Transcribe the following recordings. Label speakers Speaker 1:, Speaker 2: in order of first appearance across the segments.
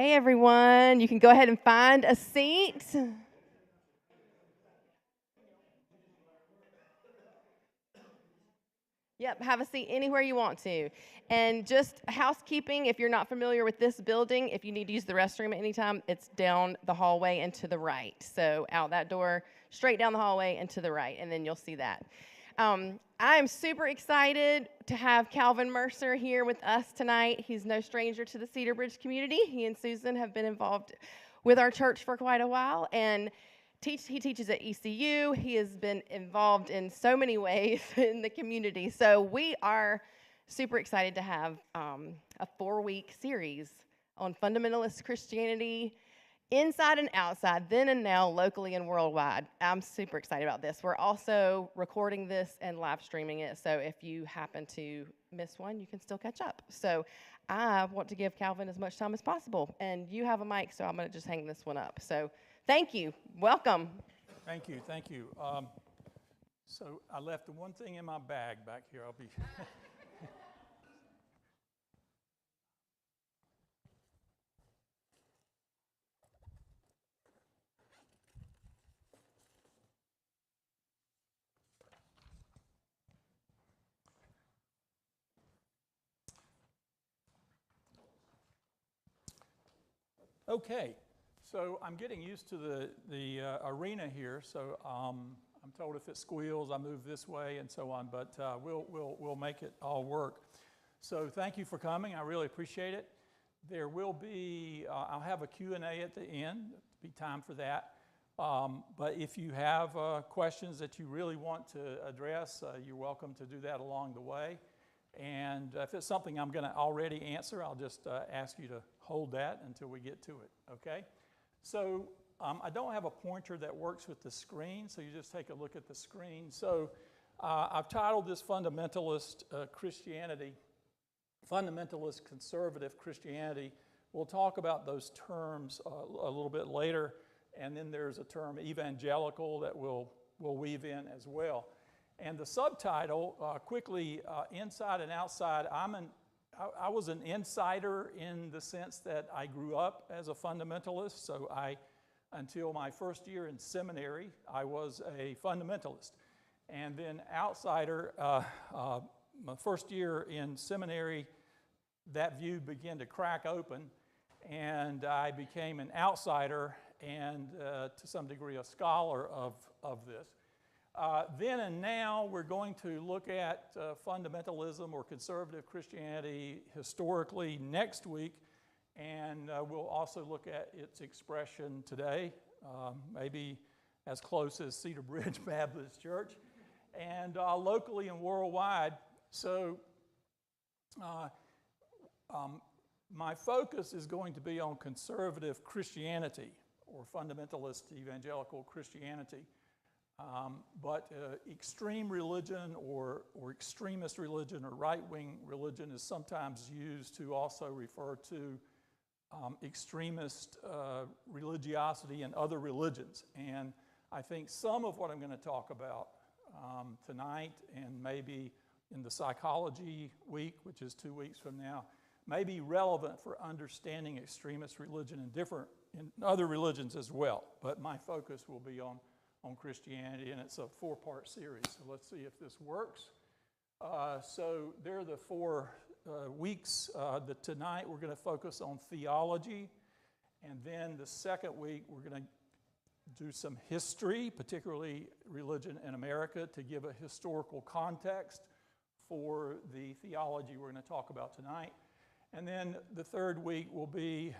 Speaker 1: Hey everyone, you can go ahead and find a seat. Yep, have a seat anywhere you want to. And just housekeeping, if you're not familiar with this building, if you need to use the restroom at any time, it's down the hallway and to the right. So out that door, straight down the hallway and to the right, and then you'll see that. I'm super excited to have Calvin Mercer here with us tonight. He's no stranger to the Cedar Bridge community. He and Susan have been involved with our church for quite a while, and he teaches at ECU. He has been involved in so many ways in the community. So we are super excited to have a 4-week series on fundamentalist Christianity, inside and outside, then and now, locally and worldwide. I'm super excited about this. We're also recording this and live streaming it, so if you happen to miss one, you can still catch up. So I want to give Calvin as much time as possible, and you have a mic, so I'm going to just hang this one up. So thank you. Welcome.
Speaker 2: Thank you. So I left the one thing in my bag back here. I'll be... Okay, so I'm getting used to the arena here, so I'm told if it squeals, I move this way and so on, but we'll make it all work. So thank you for coming. I really appreciate it. There will be, I'll have a Q&A at the end. There'll be time for that. But if you have questions that you really want to address, you're welcome to do that along the way. And if it's something I'm going to already answer, I'll just ask you to hold that until we get to it, okay? So I don't have a pointer that works with the screen, so you just take a look at the screen. So I've titled this Fundamentalist Christianity, Fundamentalist Conservative Christianity. We'll talk about those terms a little bit later, and then there's a term evangelical that we'll weave in as well. And the subtitle, quickly, inside and outside, I was an insider in the sense that I grew up as a fundamentalist. So until my first year in seminary, I was a fundamentalist. And then outsider, my first year in seminary, that view began to crack open, and I became an outsider and to some degree a scholar of this. Then and now, we're going to look at fundamentalism or conservative Christianity historically next week, and we'll also look at its expression today, maybe as close as Cedar Bridge Baptist Church, and locally and worldwide. So my focus is going to be on conservative Christianity or fundamentalist evangelical Christianity. But extreme religion or extremist religion or right-wing religion is sometimes used to also refer to extremist religiosity in other religions. And I think some of what I'm going to talk about tonight and maybe in the Psychology Week, which is 2 weeks from now, may be relevant for understanding extremist religion in other religions as well. But my focus will be on Christianity, and it's a 4-part series. So let's see if this works. So there are the 4 weeks. Tonight we're going to focus on theology, and then the second week we're going to do some history, particularly religion in America, to give a historical context for the theology we're going to talk about tonight. And then the third week will be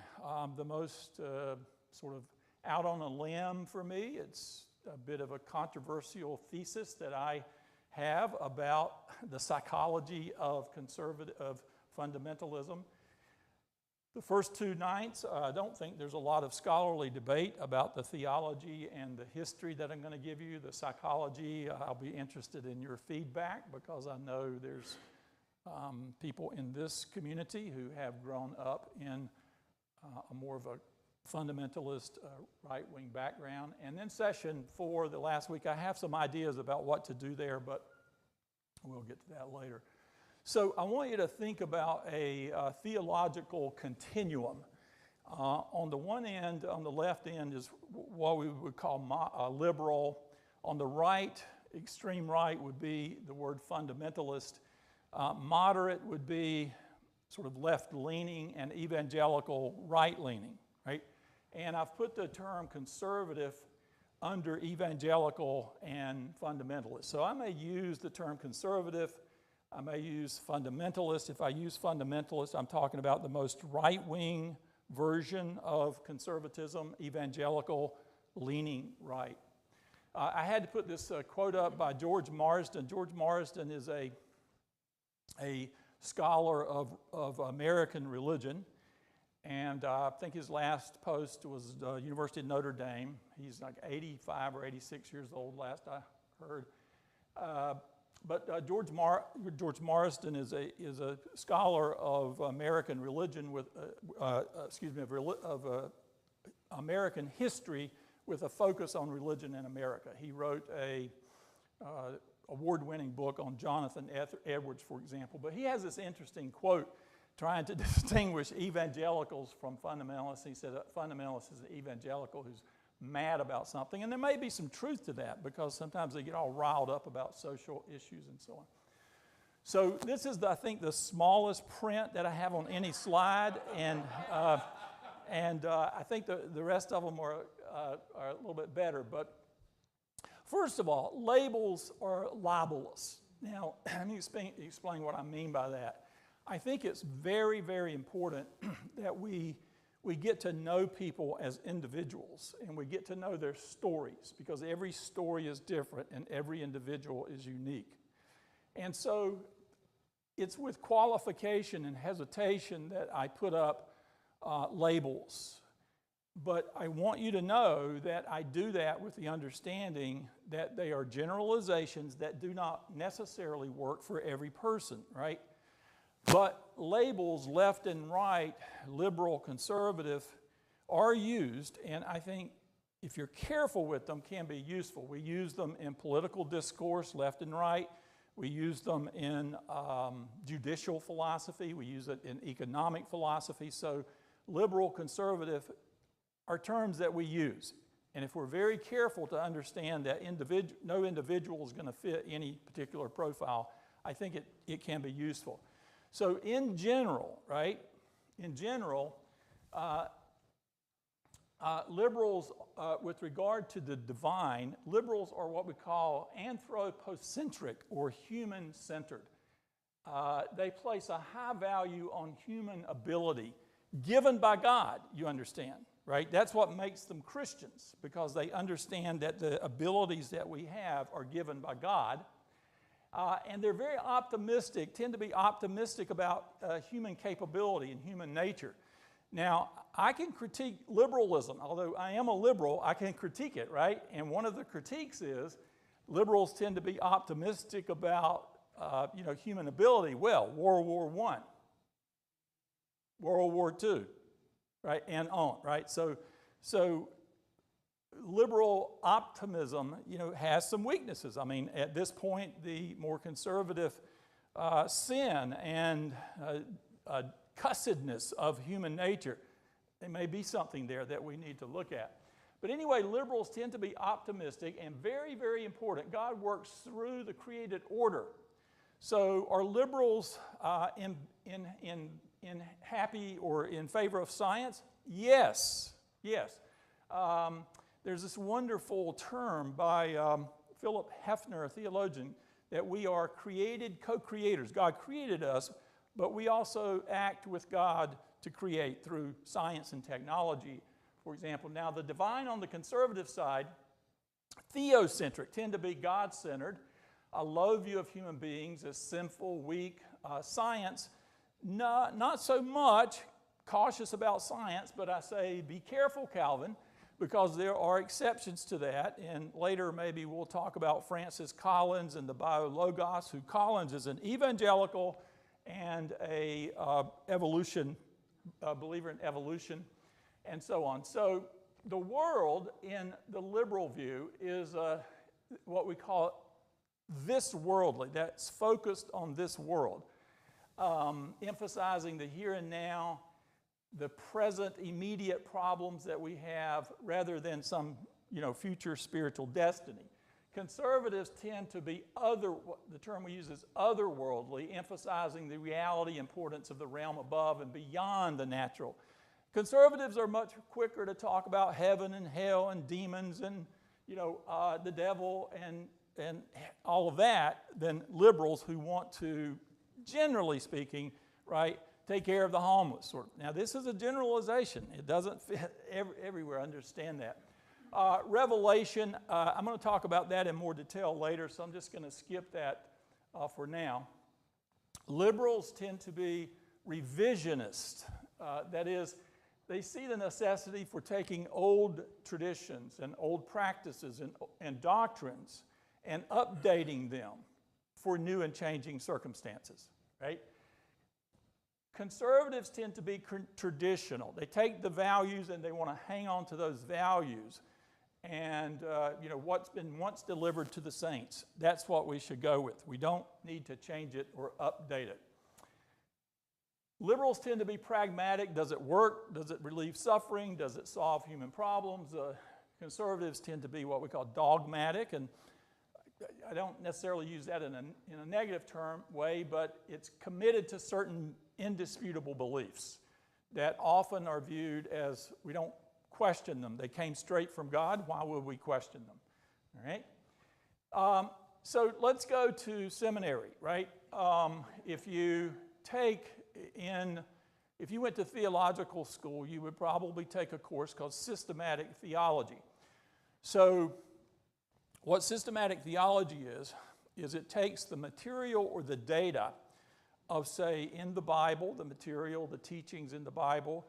Speaker 2: the most sort of out on a limb for me. It's a bit of a controversial thesis that I have about the psychology of fundamentalism. The first 2 nights, I don't think there's a lot of scholarly debate about the theology and the history that I'm going to give you. The psychology, I'll be interested in your feedback because I know there's people in this community who have grown up in a more of a fundamentalist right-wing background. And then session 4, the last week, I have some ideas about what to do there, but we'll get to that later. So I want you to think about a theological continuum. On the one end, on the left end, is what we would call liberal. On the right, extreme right, would be the word fundamentalist. Moderate would be sort of left-leaning, and evangelical right-leaning, right? And I've put the term conservative under evangelical and fundamentalist. So I may use the term conservative, I may use fundamentalist. If I use fundamentalist, I'm talking about the most right-wing version of conservatism, evangelical, leaning right. I had to put this quote up by George Marsden. George Marsden is a scholar of American religion, and I think his last post was University of Notre Dame. He's like 85 or 86 years old, last I heard. But George Marsden is a scholar of American religion with, American history with a focus on religion in America. He wrote a award-winning book on Jonathan Edwards, for example. But he has this interesting quote trying to distinguish evangelicals from fundamentalists. He said a fundamentalist is an evangelical who's mad about something. And there may be some truth to that, because sometimes they get all riled up about social issues and so on. So this is, I think, the smallest print that I have on any slide. And I think the rest of them are a little bit better. But first of all, labels are libelous. Now, let me explain what I mean by that. I think it's very, very important that we get to know people as individuals, and we get to know their stories, because every story is different and every individual is unique. And so it's with qualification and hesitation that I put up labels. But I want you to know that I do that with the understanding that they are generalizations that do not necessarily work for every person, right? But labels left and right, liberal, conservative, are used, and I think if you're careful with them, can be useful. We use them in political discourse, left and right. We use them in judicial philosophy. We use it in economic philosophy. So liberal, conservative are terms that we use. And if we're very careful to understand that no individual is going to fit any particular profile, I think it can be useful. So in general, right, liberals, with regard to the divine, liberals are what we call anthropocentric or human-centered. They place a high value on human ability given by God, you understand, right? That's what makes them Christians, because they understand that the abilities that we have are given by God. And they're very optimistic, tend to be optimistic about human capability and human nature. Now, I can critique liberalism. Although I am a liberal, I can critique it, right? And one of the critiques is liberals tend to be optimistic about human ability. Well, World War I, World War II, right, and on, right? So liberal optimism, has some weaknesses. I mean, at this point, the more conservative sin and cussedness of human nature, there may be something there that we need to look at. But anyway, liberals tend to be optimistic, and very, very important, God works through the created order. So are liberals in happy or in favor of science? Yes. There's this wonderful term by Philip Hefner, a theologian, that we are created co-creators. God created us, but we also act with God to create through science and technology, for example. Now, the divine on the conservative side, theocentric, tend to be God-centered, a low view of human beings as sinful, weak. Science, not so much, cautious about science, but I say be careful, Calvin, because there are exceptions to that. And later maybe we'll talk about Francis Collins and the Biologos, who Collins is an evangelical and a believer in evolution, and so on. So the world in the liberal view is what we call this worldly, that's focused on this world, emphasizing the here and now, the present immediate problems that we have rather than some, future spiritual destiny. Conservatives tend to be the term we use is otherworldly, emphasizing the reality, importance of the realm above and beyond the natural. Conservatives are much quicker to talk about heaven and hell and demons and, the devil and all of that than liberals who want to, generally speaking, right, take care of the homeless, sort of. Now, this is a generalization. It doesn't fit everywhere. Understand that. Revelation, I'm going to talk about that in more detail later, so I'm just going to skip that for now. Liberals tend to be revisionist. That is, they see the necessity for taking old traditions and old practices and doctrines and updating them for new and changing circumstances, right? Conservatives tend to be traditional. They take the values and they want to hang on to those values. And, what's been once delivered to the saints, that's what we should go with. We don't need to change it or update it. Liberals tend to be pragmatic. Does it work? Does it relieve suffering? Does it solve human problems? Conservatives tend to be what we call dogmatic, and I don't necessarily use that in a negative way, but it's committed to certain indisputable beliefs that often are viewed as we don't question them. They came straight from God. Why would we question them? All right? So let's go to seminary, right? If you went to theological school, you would probably take a course called systematic theology. So what systematic theology is it takes the material or the data of, say, in the Bible, the material, the teachings in the Bible,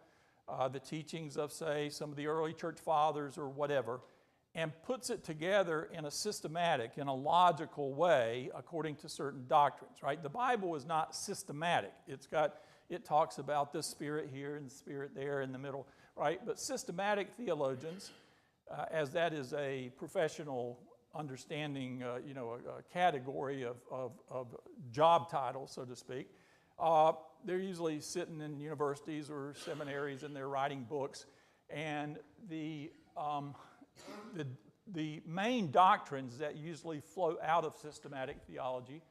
Speaker 2: the teachings of, say, some of the early church fathers or whatever, and puts it together in a logical way according to certain doctrines, right? The Bible is not systematic. It talks about the Spirit here and the Spirit there in the middle, right? But systematic theologians, as that is a professional understanding, a category of job title, so to speak, they're usually sitting in universities or seminaries and they're writing books. And the main doctrines that usually flow out of systematic theology,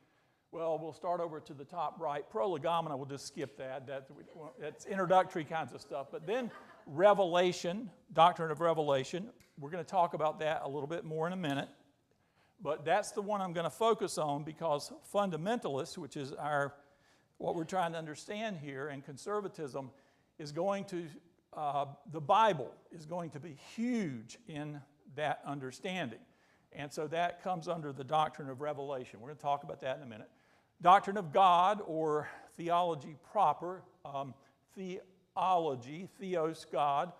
Speaker 2: well, we'll start over to the top right. Prolegomena, we'll just skip that. That's introductory kinds of stuff. But then revelation, doctrine of revelation, we're going to talk about that a little bit more in a minute. But that's the one I'm going to focus on because fundamentalists, which is what we're trying to understand here, and conservatism is going to, the Bible is going to be huge in that understanding. And so that comes under the doctrine of revelation. We're going to talk about that in a minute. Doctrine of God, or theology proper, theology, theos, God,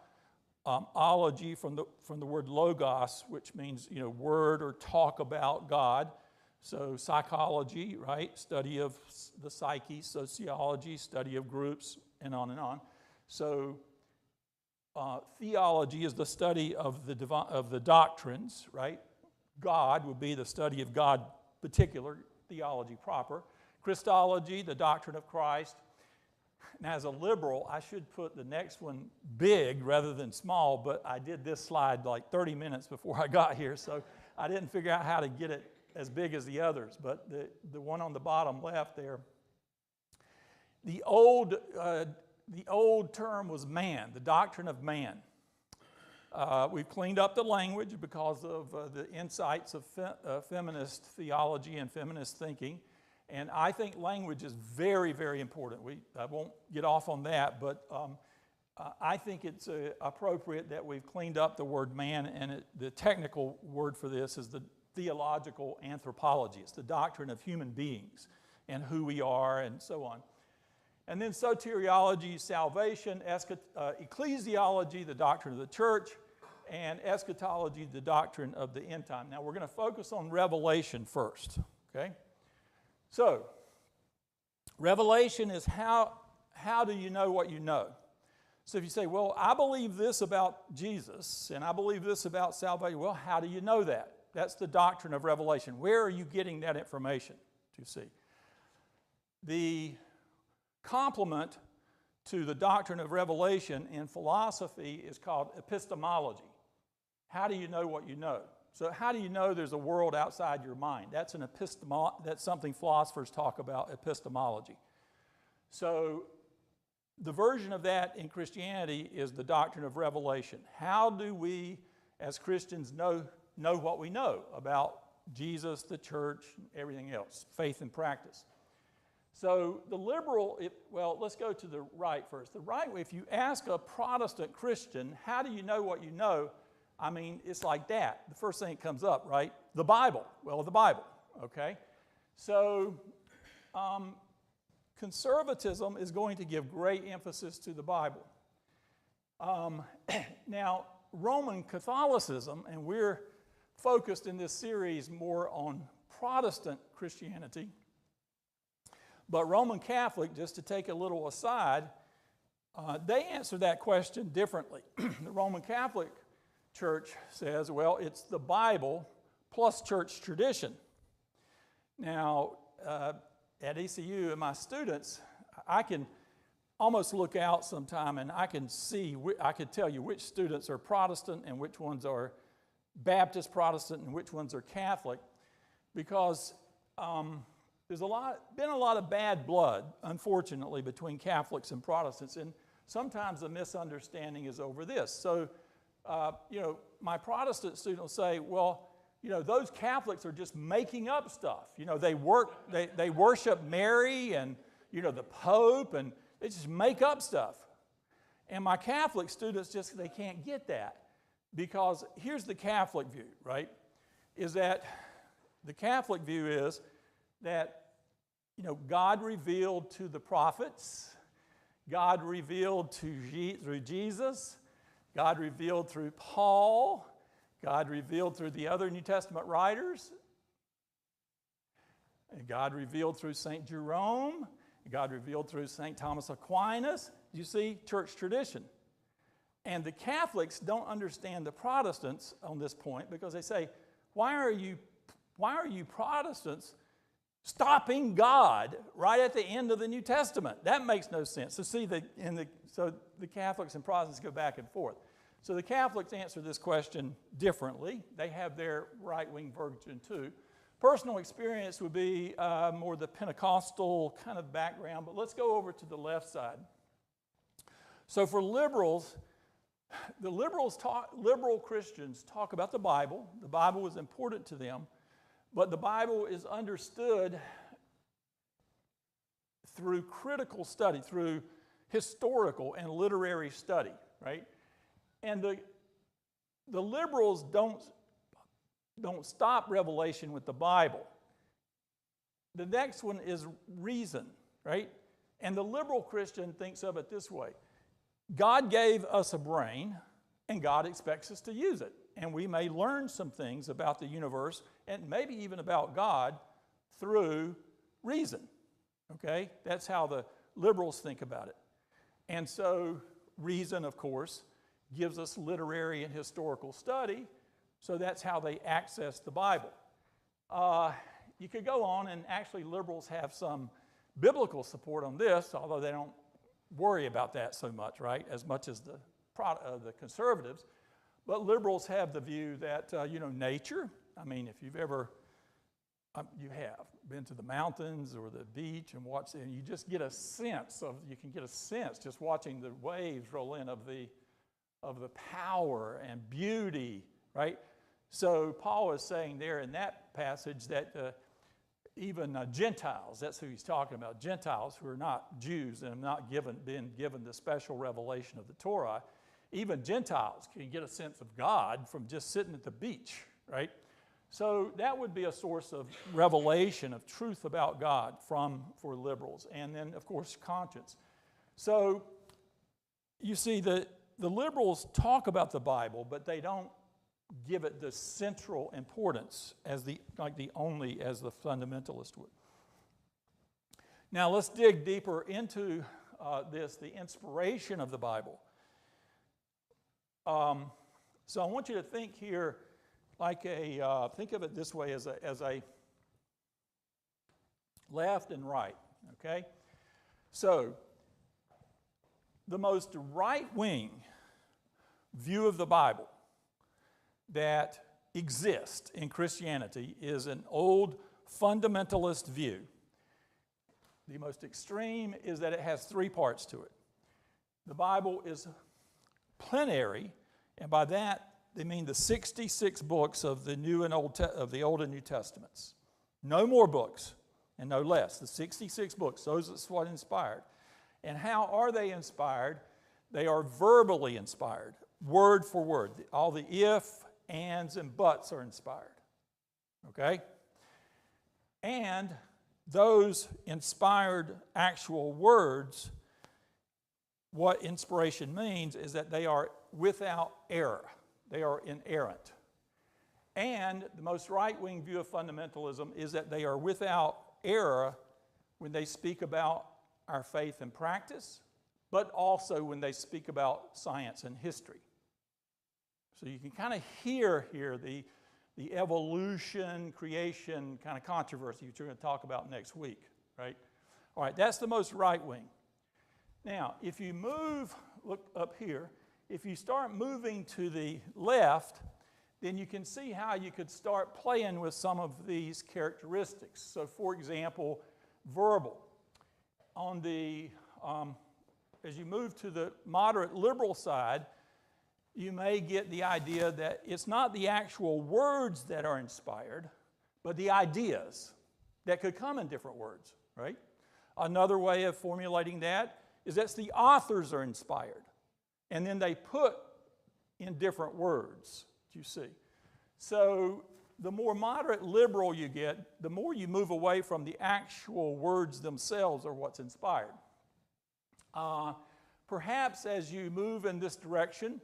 Speaker 2: ology from the word logos, which means, word or talk about God. So psychology, right? Study of the psyche, sociology, study of groups, and on and on. So theology is the study of the doctrines, right? God would be the study of God, particular theology proper. Christology, the doctrine of Christ. Now, as a liberal, I should put the next one big rather than small, but I did this slide like 30 minutes before I got here, so I didn't figure out how to get it as big as the others. But the one on the bottom left there, the old term was man, the doctrine of man. We've cleaned up the language because of the insights of feminist theology and feminist thinking. And I think language is very, very important. I won't get off on that, but I think it's appropriate that we've cleaned up the word man, and the technical word for this is the theological anthropology. It's the doctrine of human beings and who we are and so on. And then soteriology, salvation, ecclesiology, the doctrine of the church, and eschatology, the doctrine of the end time. Now we're going to focus on revelation first, okay? So, revelation is how do you know what you know? So if you say, well, I believe this about Jesus, and I believe this about salvation, well, how do you know that? That's the doctrine of revelation. Where are you getting that information to see? The complement to the doctrine of revelation in philosophy is called epistemology. How do you know what you know? So how do you know there's a world outside your mind? That's something philosophers talk about, epistemology. So the version of that in Christianity is the doctrine of revelation. How do we, as Christians, know what we know about Jesus, the church, everything else, faith and practice? So the liberal, let's go to the right first. The right, if you ask a Protestant Christian, how do you know what you know? I mean, it's like that. The first thing that comes up, right? The Bible. Well, the Bible, okay? So conservatism is going to give great emphasis to the Bible. Now, Roman Catholicism, and we're focused in this series more on Protestant Christianity, but Roman Catholic, just to take a little aside, they answer that question differently. The Roman Catholic Church says, well, it's the Bible plus church tradition. Now, at ECU, and my students, I can almost look out sometime and I can tell you which students are Protestant and which ones are Baptist Protestant and which ones are Catholic, because there's been a lot of bad blood, unfortunately, between Catholics and Protestants, and sometimes the misunderstanding is over this. So, my Protestant student will say, well, those Catholics are just making up stuff. They worship Mary and, the Pope, and they just make up stuff. And my Catholic students they can't get that, because here's the Catholic view, right? Is that the Catholic view is that, God revealed to the prophets, God revealed through Jesus, God revealed through Paul, God revealed through the other New Testament writers, and God revealed through St. Jerome, God revealed through St. Thomas Aquinas. You see, church tradition. And the Catholics don't understand the Protestants on this point, because they say, why are you Protestants stopping God right at the end of the New Testament? That makes no sense. So see, so the Catholics and Protestants go back and forth. So the Catholics answer this question differently. They have their right-wing version too. Personal experience would be more the Pentecostal kind of background, but let's go over to the left side. So for liberals, liberal Christians talk about the Bible. The Bible is important to them, but the Bible is understood through critical study, through historical and literary study, right? And the liberals don't stop revelation with the Bible. The next one is reason, right? And the liberal Christian thinks of it this way. God gave us a brain, and God expects us to use it. And we may learn some things about the universe, and maybe even about God, through reason, okay? That's how the liberals think about it. And so reason, of course, gives us literary and historical study, so that's how they access the Bible. You could go on, and actually liberals have some biblical support on this, although they don't worry about that so much, right, as much as the conservatives. But liberals have the view that, nature, I mean, if you've ever, you have been to the mountains or the beach and watched, and you just get a sense just watching the waves roll in of the power and beauty, right? So Paul is saying there in that passage that even Gentiles, that's who he's talking about, Gentiles who are not Jews and have not been given the special revelation of the Torah, even Gentiles can get a sense of God from just sitting at the beach, right? So that would be a source of revelation, of truth about God for liberals. And then, of course, conscience. So you see, the liberals talk about the Bible, but they don't give it the central importance as the fundamentalist would. Now let's dig deeper into the inspiration of the Bible. So I want you to think here like think of it this way as a left and right, okay? So the most right-wing view of the Bible that exists in Christianity is an old fundamentalist view. The most extreme is that it has three parts to it. The Bible is plenary, and by that they mean the 66 books of the of the Old and New Testaments. No more books and no less. The 66 books, those are what inspired. And how are they inspired? They are verbally inspired, word for word. All the if, ands, and buts are inspired. Okay? And those inspired actual words, what inspiration means is that they are without error. They are inerrant. And the most right-wing view of fundamentalism is that they are without error when they speak about our faith and practice, but also when they speak about science and history. So you can kind of hear here the evolution, creation kind of controversy which we're going to talk about next week, right? All right, that's the most right-wing. Now, if you move, look up here, if you start moving to the left, then you can see how you could start playing with some of these characteristics. So, for example, verbal. On the, as you move to the moderate liberal side, you may get the idea that it's not the actual words that are inspired, but the ideas that could come in different words, right? Another way of formulating that is that the authors are inspired, and then they put in different words, you see. So the more moderate liberal you get, the more you move away from the actual words themselves or what's inspired. Perhaps as you move in this direction,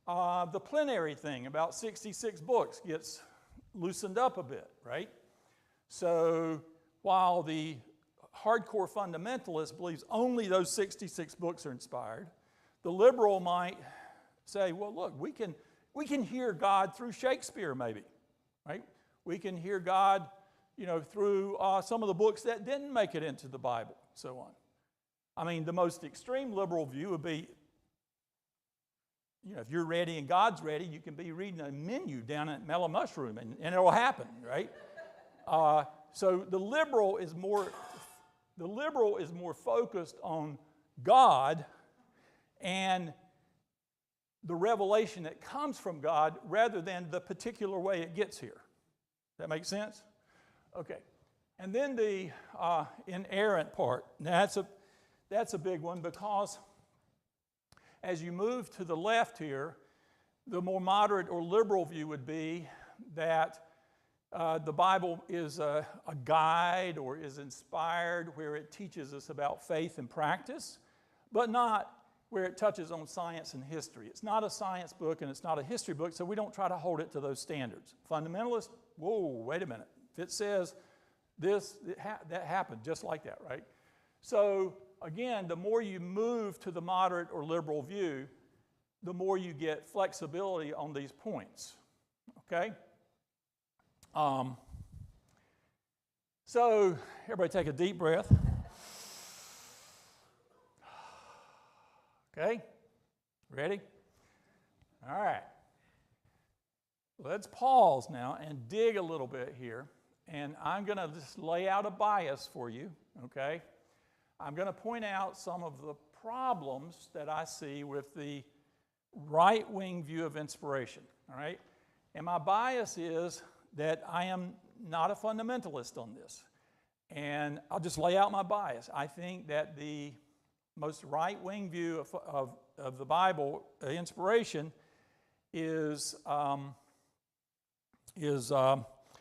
Speaker 2: the plenary thing about 66 books gets loosened up a bit, right? So while the hardcore fundamentalist believes only those 66 books are inspired, the liberal might say, well, look, we can hear God through Shakespeare maybe, right? We can hear God, through some of the books that didn't make it into the Bible, so on. I mean, the most extreme liberal view would be, if you're ready and God's ready, you can be reading a menu down at Mellow Mushroom, and it'll happen, right? So the liberal is more focused on God and the revelation that comes from God rather than the particular way it gets here. That make sense? Okay. And then the inerrant part. Now that's a big one, because as you move to the left here, the more moderate or liberal view would be that the Bible is a guide or is inspired where it teaches us about faith and practice, but not where it touches on science and history. It's not a science book and it's not a history book, so we don't try to hold it to those standards. Fundamentalists, whoa, wait a minute. If it says this, that happened just like that, right? So again, the more you move to the moderate or liberal view, the more you get flexibility on these points, okay? So everybody take a deep breath. Okay? Ready? All right. Let's pause now and dig a little bit here. And I'm going to just lay out a bias for you, okay? I'm going to point out some of the problems that I see with the right-wing view of inspiration, all right? And my bias is that I am not a fundamentalist on this. And I'll just lay out my bias. I think that the most right-wing view of the Bible, inspiration, is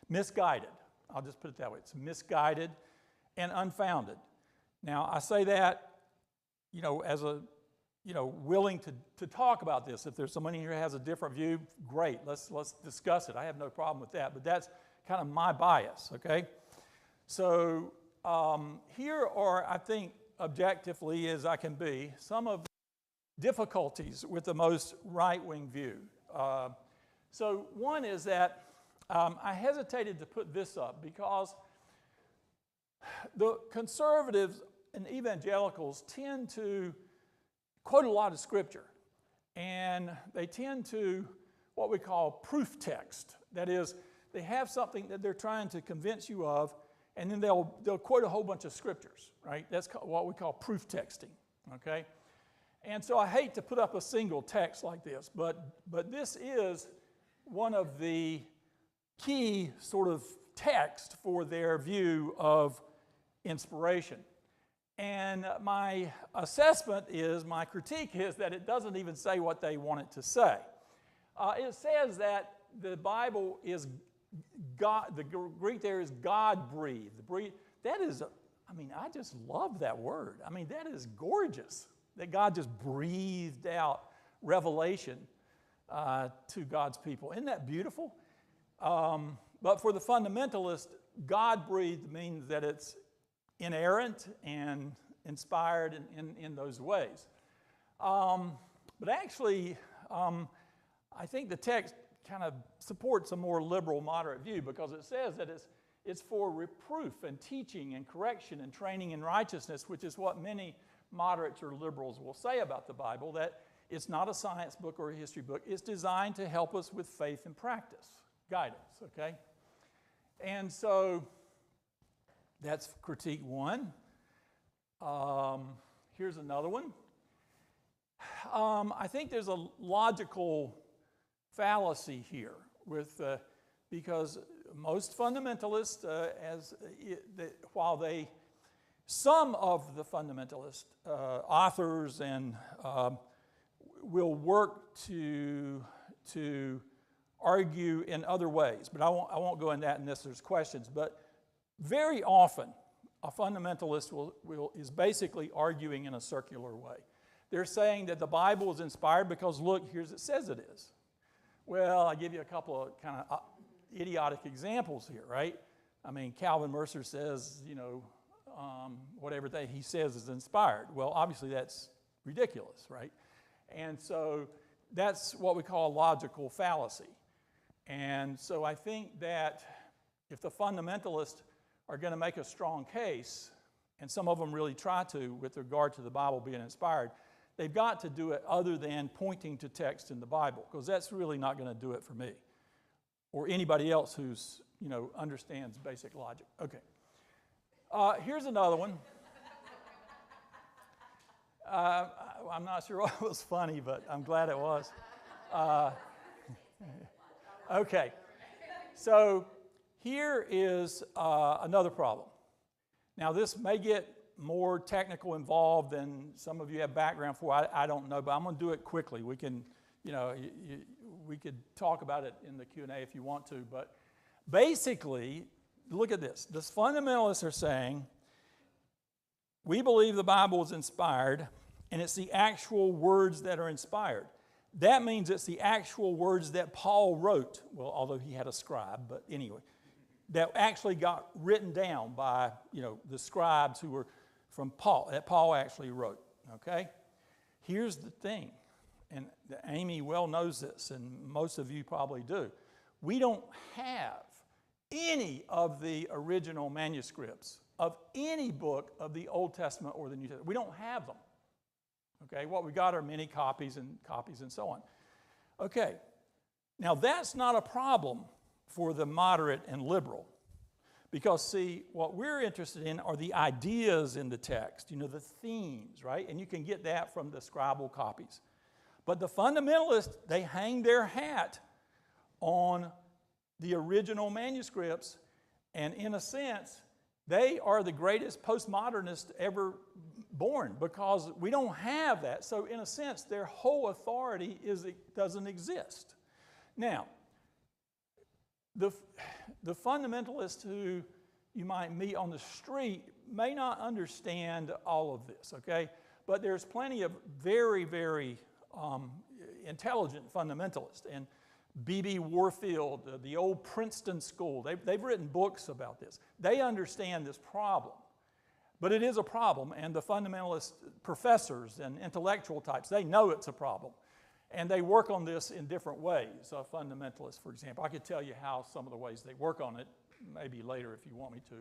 Speaker 2: misguided. I'll just put it that way. It's misguided and unfounded. Now, I say that, as a, willing to talk about this. If there's somebody here who has a different view, great. Let's discuss it. I have no problem with that. But that's kind of my bias, okay? So here are, I think, objectively as I can be, some of the difficulties with the most right-wing view. So one is that I hesitated to put this up because the conservatives and evangelicals tend to quote a lot of Scripture, and they tend to what we call proof text. That is, they have something that they're trying to convince you of, and then they'll quote a whole bunch of scriptures, right? That's what we call proof texting, okay? And so I hate to put up a single text like this, but this is one of the key sort of text for their view of inspiration. And my assessment is, my critique is that it doesn't even say what they want it to say. It says that the Bible is God, the Greek there is God-breathed. That is, I just love that word. That is gorgeous, that God just breathed out revelation to God's people. Isn't that beautiful? But for the fundamentalist, God-breathed means that it's inerrant and inspired in those ways. But actually, I think the text kind of supports a more liberal, moderate view, because it says that it's for reproof and teaching and correction and training in righteousness, which is what many moderates or liberals will say about the Bible, that it's not a science book or a history book. It's designed to help us with faith and practice, guidance, okay? And so that's critique one. Here's another one. I think there's a logical fallacy here because most fundamentalists, some of the fundamentalist authors and will work to argue in other ways, but I won't go into that unless there's questions. But very often, a fundamentalist is basically arguing in a circular way. They're saying that the Bible is inspired because, look, it says it is. Well, I'll give you a couple of kind of idiotic examples here, right? Calvin Mercer says, whatever he says is inspired. Well, obviously that's ridiculous, right? And so that's what we call a logical fallacy. And so I think that if the fundamentalists are going to make a strong case, and some of them really try to with regard to the Bible being inspired, they've got to do it other than pointing to text in the Bible, because that's really not going to do it for me or anybody else who's, understands basic logic. Okay. Here's another one. I'm not sure why it was funny, but I'm glad it was. Okay. So here is another problem. Now, this may get more technical involved than some of you have background for. I don't know, but I'm going to do it quickly. We can, we could talk about it in the Q&A if you want to. But basically, look at this. The fundamentalists are saying, we believe the Bible is inspired, and it's the actual words that are inspired. That means it's the actual words that Paul wrote. Well, although he had a scribe, but anyway, that actually got written down by, the scribes who were from Paul, that Paul actually wrote, okay? Here's the thing, and Amy well knows this, and most of you probably do. We don't have any of the original manuscripts of any book of the Old Testament or the New Testament. We don't have them, okay? What we got are many copies and so on. Okay, now that's not a problem for the moderate and liberal. Because, see, what we're interested in are the ideas in the text, the themes, right? And you can get that from the scribal copies. But the fundamentalists, they hang their hat on the original manuscripts, and in a sense, they are the greatest postmodernists ever born, because we don't have that. So, in a sense, their whole authority doesn't exist. Now, the fundamentalists who you might meet on the street may not understand all of this, okay? But there's plenty of very, very intelligent fundamentalists. And B.B. Warfield, the old Princeton school, they've written books about this. They understand this problem. But it is a problem, and the fundamentalist professors and intellectual types, they know it's a problem. And they work on this in different ways. Fundamentalists, for example, I could tell you how some of the ways they work on it, maybe later if you want me to.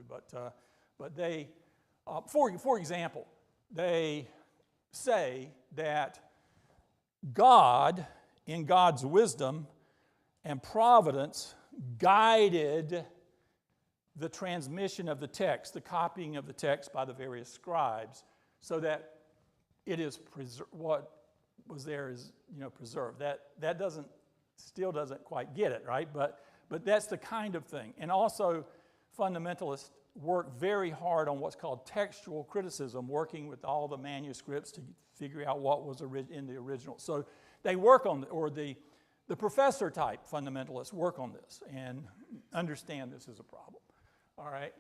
Speaker 2: But they, for example, they say that God, in God's wisdom and providence, guided the transmission of the text, the copying of the text by the various scribes, so that it is what was there is preserved. That still doesn't quite get it, right? But that's the kind of thing. And also, fundamentalists work very hard on what's called textual criticism, working with all the manuscripts to figure out what was in the original. So they work on, or the professor type fundamentalists work on this and understand this is a problem. All right.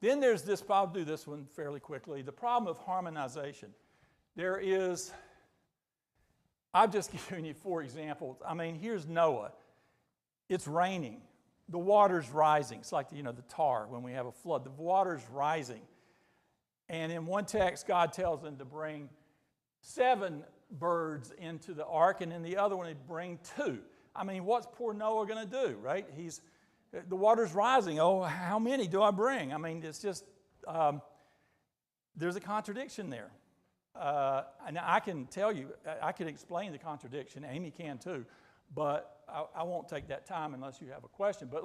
Speaker 2: Then there's this, I'll do this one fairly quickly, the problem of harmonization. I've just given you 4 examples. I mean, here's Noah. It's raining. The water's rising. It's like, the tar when we have a flood. The water's rising. And in one text, God tells them to bring 7 birds into the ark, and in the other one, he'd bring 2. I mean, what's poor Noah going to do, right? The water's rising. Oh, how many do I bring? I mean, it's just, there's a contradiction there. And I can tell you, I can explain the contradiction. Amy can too. But I won't take that time unless you have a question. But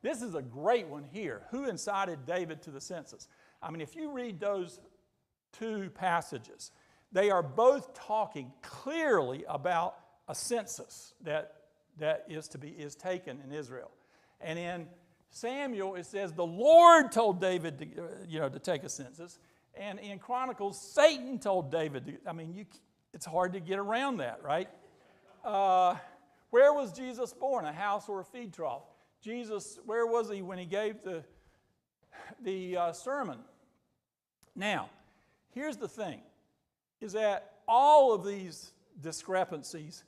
Speaker 2: this is a great one here. Who incited David to the census? I mean, if you read those 2 passages, they are both talking clearly about a census that is taken in Israel. And in Samuel, it says the Lord told David to take a census. And in Chronicles, Satan told David it's hard to get around that, right? Where was Jesus born? A house or a feed trough? Jesus, where was he when he gave the sermon? Now, here's the thing, is that all of these discrepancies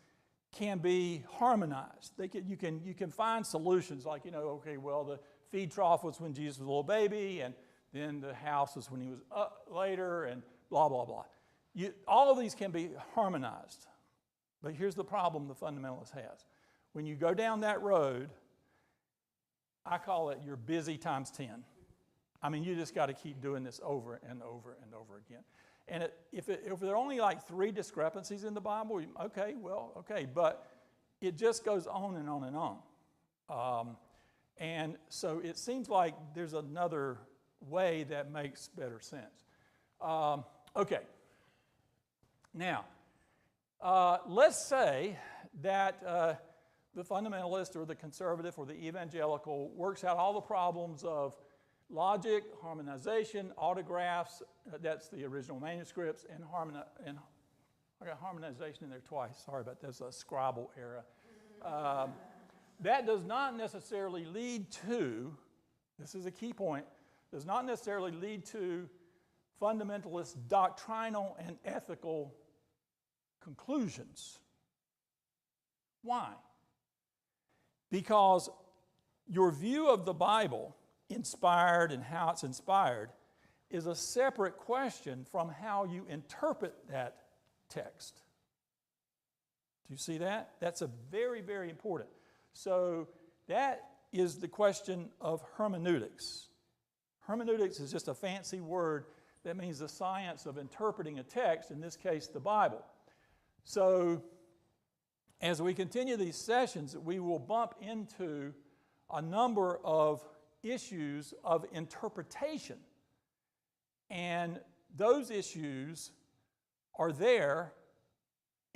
Speaker 2: can be harmonized. You can find solutions like, the feed trough was when Jesus was a little baby, and then the house was when he was later, and blah, blah, blah. All of these can be harmonized. But here's the problem the fundamentalist has. When you go down that road, I call it you're busy times 10. I mean, you just got to keep doing this over and over and over again. And if there are only 3 discrepancies in the Bible, okay. But it just goes on and on and on. And so it seems like there's another way that makes better sense. Okay. Now, let's say that the fundamentalist or the conservative or the evangelical works out all the problems of logic, harmonization, autographs, that's the original manuscripts, and I got harmonization in there twice. Sorry about this, a scribal error. That does not necessarily lead to, this is a key point, does not necessarily lead to fundamentalist doctrinal and ethical conclusions. Why? Because your view of the Bible, inspired and how it's inspired, is a separate question from how you interpret that text. Do you see that? That's a very, very important. So that is the question of hermeneutics. Hermeneutics is just a fancy word that means the science of interpreting a text, in this case, the Bible. So as we continue these sessions, we will bump into a number of issues of interpretation. And those issues are there,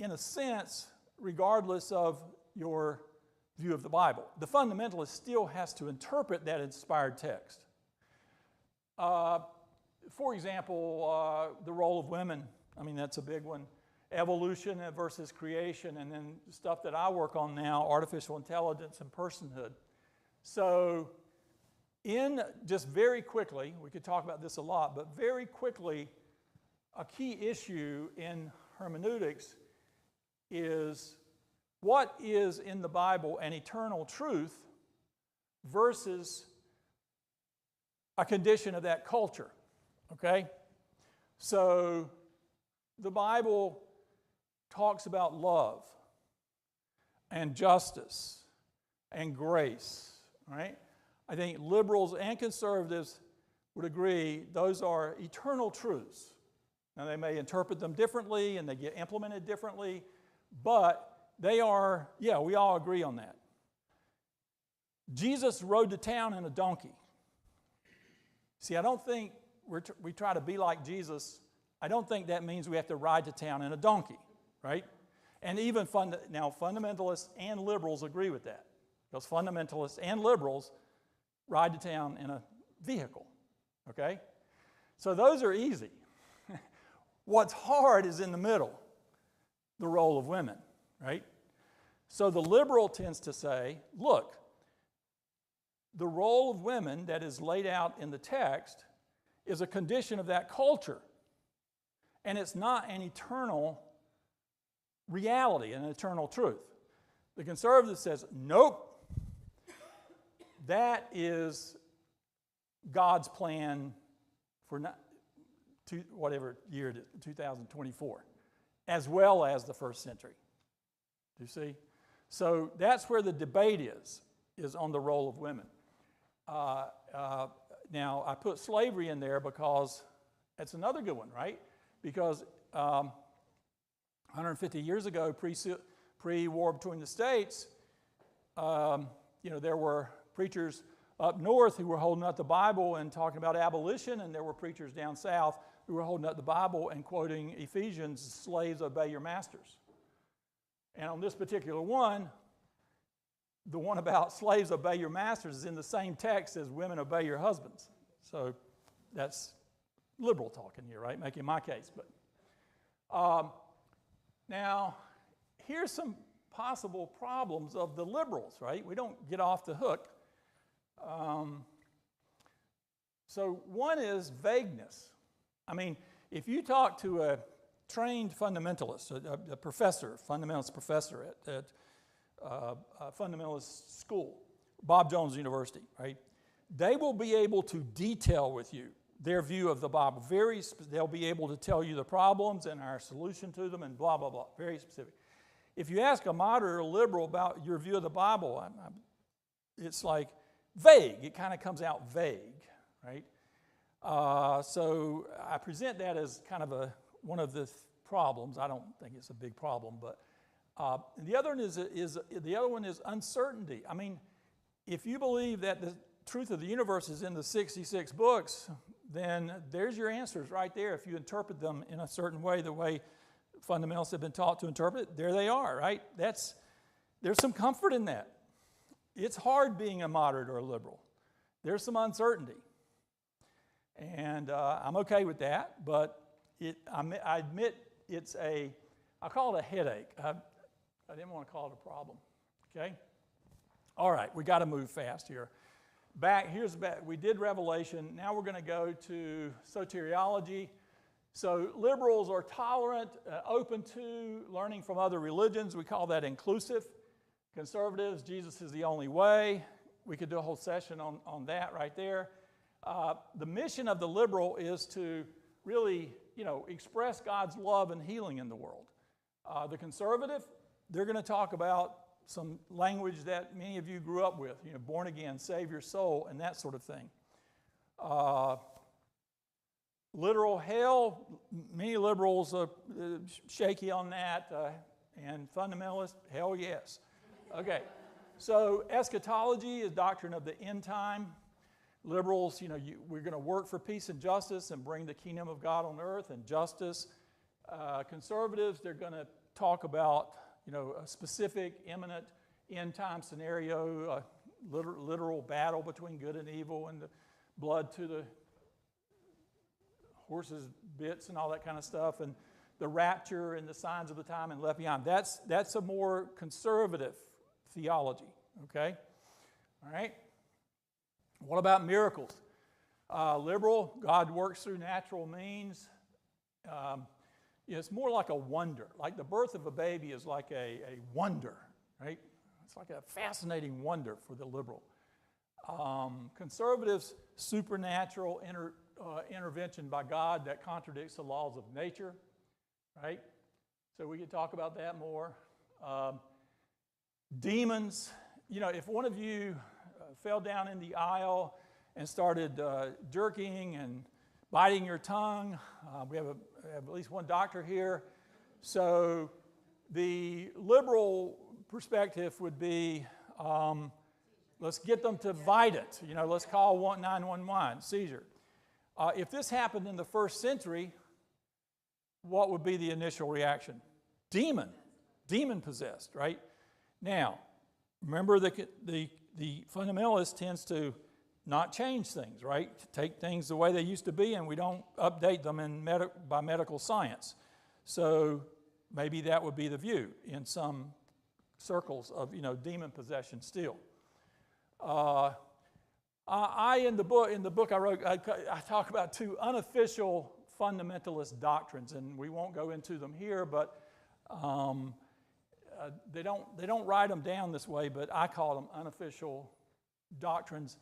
Speaker 2: in a sense, regardless of your view of the Bible. The fundamentalist still has to interpret that inspired text. For example, the role of women. I mean, that's a big one. Evolution versus creation, and then stuff that I work on now, artificial intelligence and personhood. So, just very quickly, we could talk about this a lot, but very quickly, a key issue in hermeneutics is what is in the Bible an eternal truth versus a condition of that culture, okay? So the Bible talks about love and justice and grace, right? I think liberals and conservatives would agree those are eternal truths. Now, they may interpret them differently and they get implemented differently, but they are, yeah, we all agree on that. Jesus rode to town in a donkey. See, I don't think we try to be like Jesus. I don't think that means we have to ride to town in a donkey, right? And even now, fundamentalists and liberals agree with that. Because fundamentalists and liberals ride to town in a vehicle, okay? So those are easy. What's hard is in the middle, the role of women, right? So the liberal tends to say, look, the role of women that is laid out in the text is a condition of that culture. And it's not an eternal reality, an eternal truth. The conservative says, nope, that is God's plan for whatever year it is, 2024, as well as the first century. Do you see? So that's where the debate is on the role of women. Now, I put slavery in there because it's another good one, right? Because 150 years ago, pre-war between the states, there were preachers up north who were holding up the Bible and talking about abolition, and there were preachers down south who were holding up the Bible and quoting Ephesians, slaves, obey your masters. And on this particular one, the one about slaves, obey your masters is in the same text as women, obey your husbands. So that's liberal talking here, right? Making my case. But now, here's some possible problems of the liberals, right? We don't get off the hook. So one is vagueness. I mean, if you talk to a trained fundamentalist, a professor, fundamentalist professor at a fundamentalist school, Bob Jones University, right? They will be able to detail with you their view of the Bible. They'll be able to tell you the problems and our solution to them and blah, blah, blah. Very specific. If you ask a moderate or liberal about your view of the Bible, it's like vague. It kind of comes out vague, right? So I present that as kind of one of the problems. I don't think it's a big problem, but the other one is uncertainty. I mean, if you believe that the truth of the universe is in the 66 books, then there's your answers right there. If you interpret them in a certain way, the way fundamentalists have been taught to interpret it, there they are, right? There's some comfort in that. It's hard being a moderate or a liberal. There's some uncertainty. And I'm okay with that, but I admit I call it a headache. I didn't want to call it a problem, okay? All right, we got to move fast here. We did Revelation. Now we're going to go to soteriology. So liberals are tolerant, open to learning from other religions. We call that inclusive. Conservatives, Jesus is the only way. We could do a whole session on that right there. The mission of the liberal is to really, express God's love and healing in the world. The conservative, they're going to talk about some language that many of you grew up with, born again, save your soul, and that sort of thing. Literal hell, many liberals are shaky on that, and fundamentalists, hell yes. Okay, so eschatology is doctrine of the end time. Liberals, we're going to work for peace and justice and bring the kingdom of God on earth and justice. Conservatives, they're going to talk about, a specific imminent end time scenario, literal battle between good and evil, and the blood to the horses' bits and all that kind of stuff, and the rapture and the signs of the time and left behind. That's a more conservative theology, okay? All right? What about miracles? Liberal, God works through natural means. It's more like a wonder. Like the birth of a baby is like a wonder, right? It's like a fascinating wonder for the liberal. Conservatives, supernatural intervention by God that contradicts the laws of nature, right? So we could talk about that more. Demons, if one of you fell down in the aisle and started jerking and biting your tongue. We have at least one doctor here. So the liberal perspective would be, let's get them to bite it. Let's call 911, seizure. If this happened in the first century, what would be the initial reaction? Demon possessed, right? Now, remember the fundamentalist tends to not change things, right? Take things the way they used to be, and we don't update them by medical science. So maybe that would be the view in some circles of demon possession still. In the book I wrote, I talk about two unofficial fundamentalist doctrines, and we won't go into them here, but they don't write them down this way, but I call them unofficial doctrines.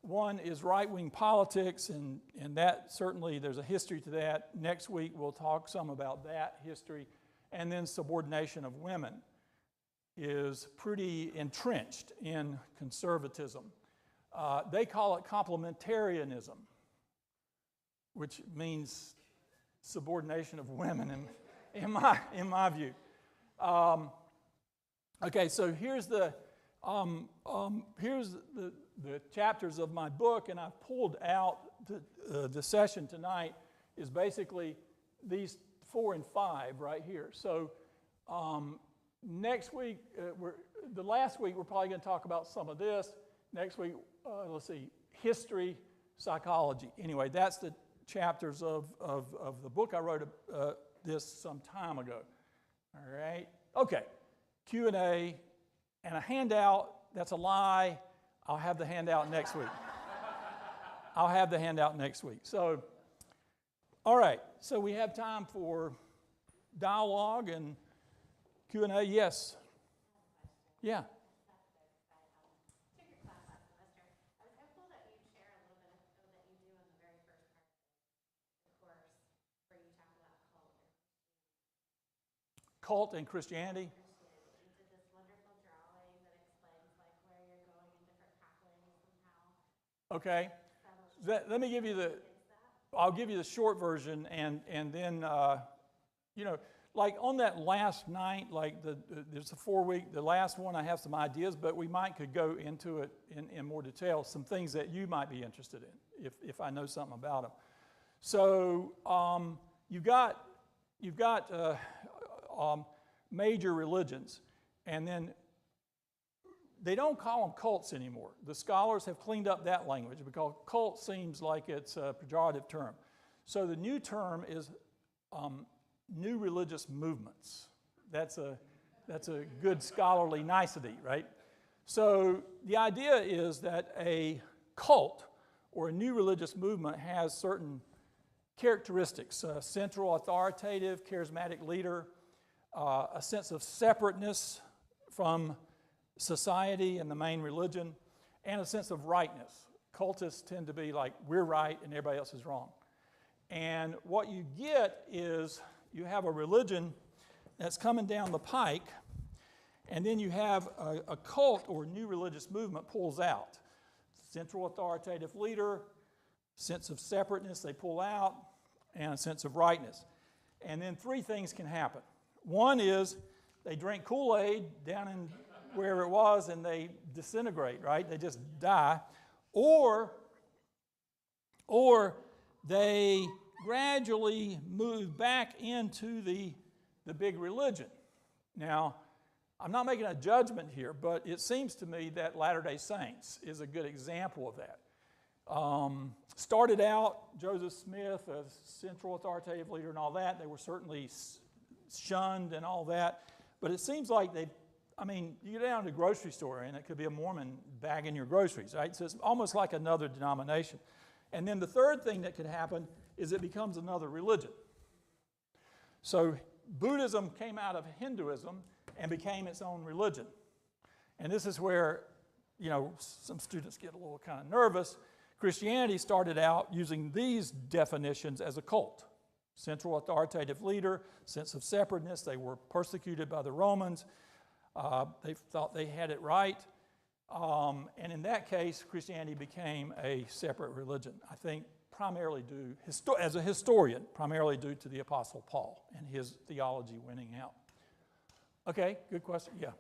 Speaker 2: One is right-wing politics, and that certainly there's a history to that. Next week we'll talk some about that history. And then subordination of women is pretty entrenched in conservatism. They call it complementarianism, which means subordination of women in my view. Okay, so here's the chapters of my book, and I've pulled out the session tonight is basically these 4 and 5 right here. So next week, the last week, we're probably going to talk about some of this. Next week, let's see, history, psychology. Anyway, that's the chapters of the book. I wrote this some time ago. All right? Okay, Q&A and a handout. That's a lie. I'll have the handout next week. So, all right. So we have time for dialogue and Q&A. Yes. Yeah. Cult and Christianity.
Speaker 3: You did this wonderful drawing that explains where you're going in different pathways somehow.
Speaker 2: Okay. Let me give you I'll give you the short version, and then like on that last night, there's a 4-week. The last one I have some ideas, but we could go into it in more detail. Some things that you might be interested in if I know something about them. So you've got major religions, and then they don't call them cults anymore. The scholars have cleaned up that language because cult seems like it's a pejorative term. So the new term is new religious movements. That's a good scholarly nicety, right? So the idea is that a cult or a new religious movement has certain characteristics: a central authoritative, charismatic leader, a sense of separateness from society and the main religion, and a sense of rightness. Cultists tend to be like, we're right and everybody else is wrong. And what you get is you have a religion that's coming down the pike, and then you have a cult or new religious movement pulls out. Central authoritative leader, sense of separateness, they pull out, and a sense of rightness. And then 3 things can happen. One is they drink Kool-Aid down in wherever it was and they disintegrate, right? They just die. Or they gradually move back into the big religion. Now, I'm not making a judgment here, but it seems to me that Latter-day Saints is a good example of that. Started out, Joseph Smith, a central authoritative leader and all that. They were certainly shunned and all that. But it seems like you go down to the grocery store and it could be a Mormon bagging your groceries, right? So it's almost like another denomination. And then the third thing that could happen is it becomes another religion. So Buddhism came out of Hinduism and became its own religion. And this is where, some students get a little kind of nervous. Christianity started out using these definitions as a cult. Central authoritative leader, sense of separateness. They were persecuted by the Romans. They thought they had it right. And in that case, Christianity became a separate religion. I think primarily due, as a historian, primarily due to the Apostle Paul and his theology winning out. Okay, good question. Yeah.
Speaker 4: I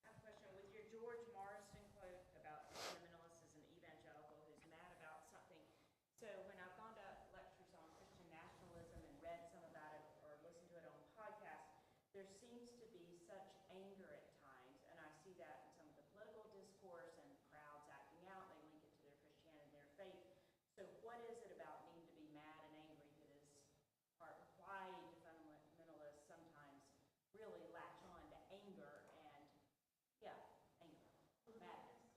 Speaker 4: have a question. With your George Morrison quote about fundamentalist is an evangelical who's mad about something. So when I've gone to lectures on Christian nationalism and read some about it or listened to it on podcasts, there seems to be such anger at times, and I see that in some of the political discourse and crowds acting out. They link it to their Christianity and their faith. So what is it about needing to be mad and angry that is, or why do fundamentalists sometimes really latch on to anger and, anger, madness?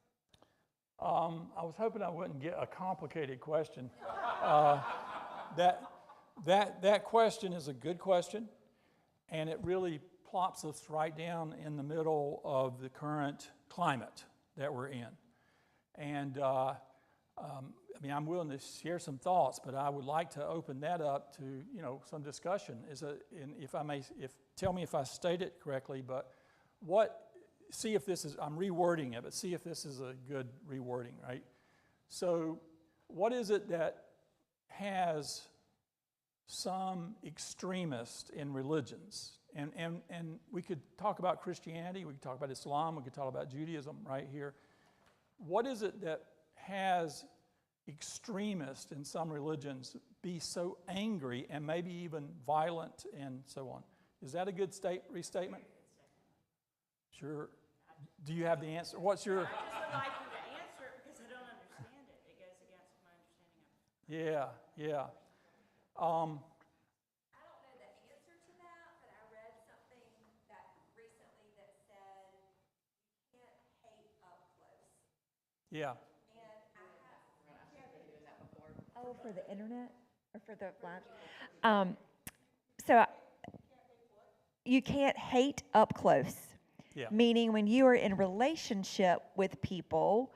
Speaker 2: I was hoping I wouldn't get a complicated question. That question is a good question, and it really plops us right down in the middle of the current climate that we're in. And I'm willing to share some thoughts, but I would like to open that up to some discussion. Tell me if I state it correctly, but see if this is, I'm rewording it, but see if this is a good rewording, right? So what is it that has some extremist in religions? And we could talk about Christianity, we could talk about Islam, we could talk about Judaism right here. What is it that has extremists in some religions be so angry and maybe even violent and so on? Is that a good restatement? Sure. Do you have the answer? What's your...
Speaker 4: I just would like you to answer it because I don't understand it. It goes against my understanding of it.
Speaker 2: Yeah.
Speaker 5: I don't know the answer to that, but I read something that recently that said you can't hate up close.
Speaker 2: Yeah.
Speaker 5: And I have.
Speaker 6: Oh, for the internet or for the live? So you can't hate up close.
Speaker 2: Yeah.
Speaker 6: Meaning when you are in relationship with people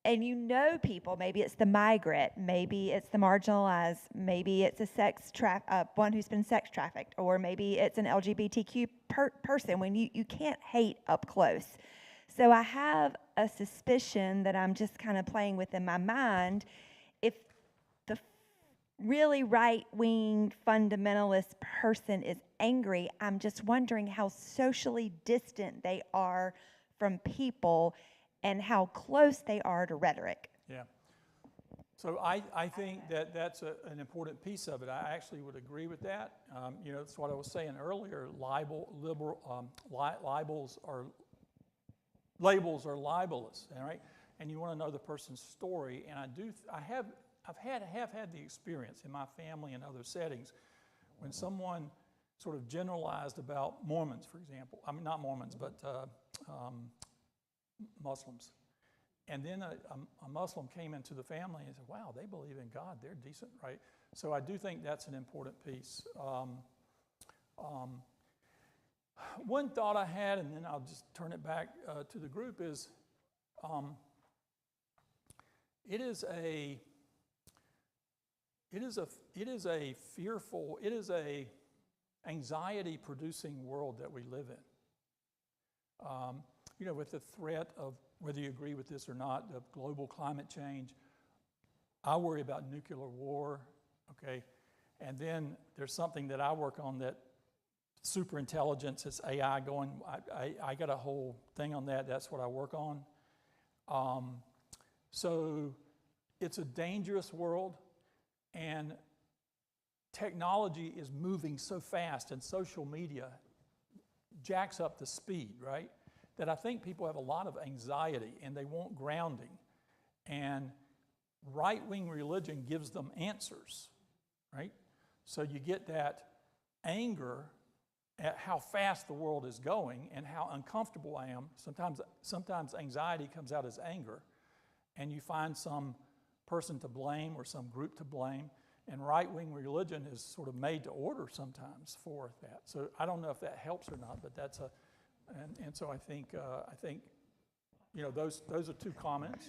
Speaker 6: and you know people, maybe it's the migrant, maybe it's the marginalized, maybe it's a one who's been sex trafficked, or maybe it's an LGBTQ person, when you can't hate up close. So I have a suspicion that I'm just kind of playing with in my mind. If the really right-wing fundamentalist person is angry, I'm just wondering how socially distant they are from people and how close they are to rhetoric.
Speaker 2: Yeah. So I think that's an important piece of it. I actually would agree with that. That's what I was saying earlier. Labels are libelous, all right? And you want to know the person's story. And I've had the experience in my family and other settings when someone sort of generalized about Mormons, for example. I mean, not Mormons, but Muslims. And then a Muslim came into the family and said, wow, they believe in God, they're decent, right? So I do think that's an important piece. One thought I had, and then I'll just turn it back to the group, is it is a fearful, it is a anxiety-producing world that we live in. With the threat of, whether you agree with this or not, of global climate change, I worry about nuclear war, okay? And then there's something that I work on, that super intelligence, it's AI going, I got a whole thing on that, that's what I work on. So it's a dangerous world, and technology is moving so fast, and social media jacks up the speed, right? That I think people have a lot of anxiety and they want grounding. And right-wing religion gives them answers, right? So you get that anger at how fast the world is going and how uncomfortable I am. Sometimes anxiety comes out as anger, and you find some person to blame or some group to blame. And right-wing religion is sort of made to order sometimes for that. So I don't know if that helps or not, but that's and so I think those are two comments.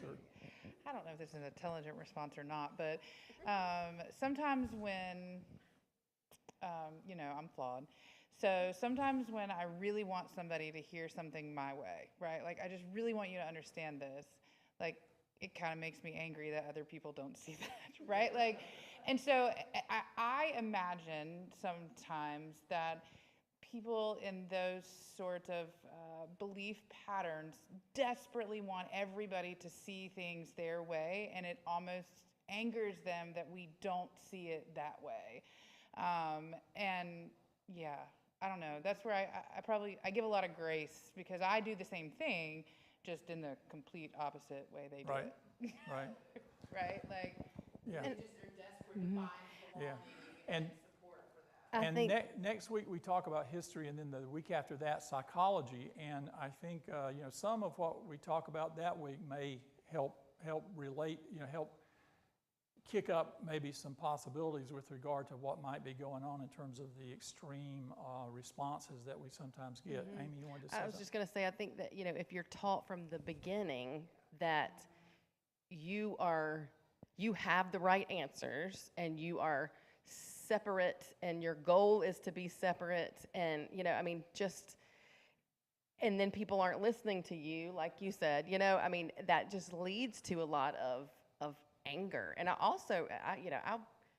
Speaker 7: I don't know if this is an intelligent response or not, but sometimes when I'm flawed. So sometimes when I really want somebody to hear something my way, right? Like, I just really want you to understand this. Like, it kind of makes me angry that other people don't see that, right? Like, and so I imagine sometimes that people in those sorts of belief patterns desperately want everybody to see things their way, and it almost angers them that we don't see it that way. And yeah, I don't know. That's where I give a lot of grace, because I do the same thing, just in the complete opposite way they do
Speaker 2: Right.
Speaker 7: it.
Speaker 2: Right.
Speaker 7: Right? Like,
Speaker 2: Yeah.
Speaker 7: they just are desperate to find
Speaker 2: Yeah.
Speaker 7: belonging
Speaker 2: And
Speaker 7: support for that.
Speaker 1: I
Speaker 2: and
Speaker 1: think
Speaker 2: next week we talk about history, and then the week after that, psychology. And I think some of what we talk about that week may help relate, help kick up maybe some possibilities with regard to what might be going on in terms of the extreme responses that we sometimes get. Amy, you wanted to say
Speaker 1: I was
Speaker 2: something?
Speaker 1: just going to say, I think that, if you're taught from the beginning that you have the right answers and you are separate and your goal is to be separate, and, and then people aren't listening to you, like you said, that just leads to a lot of anger. And I also, I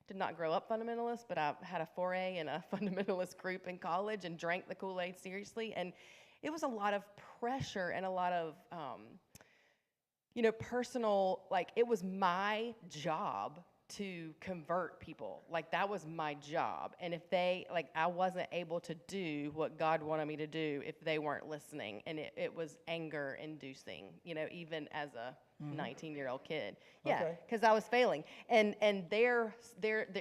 Speaker 1: did not grow up fundamentalist, but I had a foray in a fundamentalist group in college and drank the Kool-Aid seriously. And it was a lot of pressure and a lot of, personal, like, it was my job to convert people. Like, that was my job. And if I wasn't able to do what God wanted me to do if they weren't listening. And it was anger inducing, even as a 19-year-old kid. Yeah,
Speaker 2: Okay.
Speaker 1: because I was failing. And the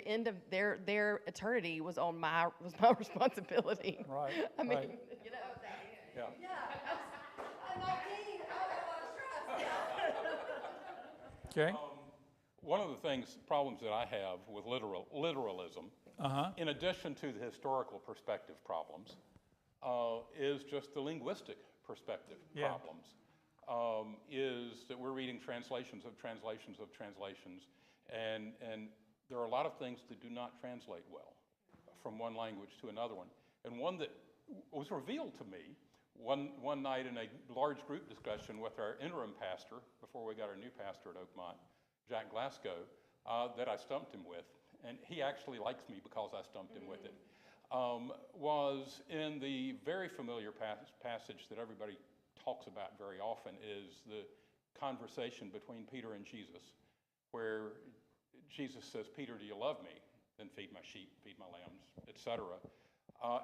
Speaker 1: end of their eternity was my responsibility.
Speaker 2: Right.
Speaker 1: I mean,
Speaker 2: right. Yeah.
Speaker 6: I'm 19, I don't trust.
Speaker 2: Okay.
Speaker 8: One of the problems that I have with literalism, in addition to the historical perspective problems, is just the linguistic perspective
Speaker 2: Yeah.
Speaker 8: problems. Is that we're reading translations of translations of translations, and there are a lot of things that do not translate well from one language to another one. And one that was revealed to me one night in a large group discussion with our interim pastor, before we got our new pastor at Oakmont, Jack Glasgow, that I stumped him with, and he actually likes me because I stumped him with it, was in the very familiar passage that everybody talks about very often, is the conversation between Peter and Jesus, where Jesus says, "Peter, do you love me? Then feed my sheep, feed my lambs," etc.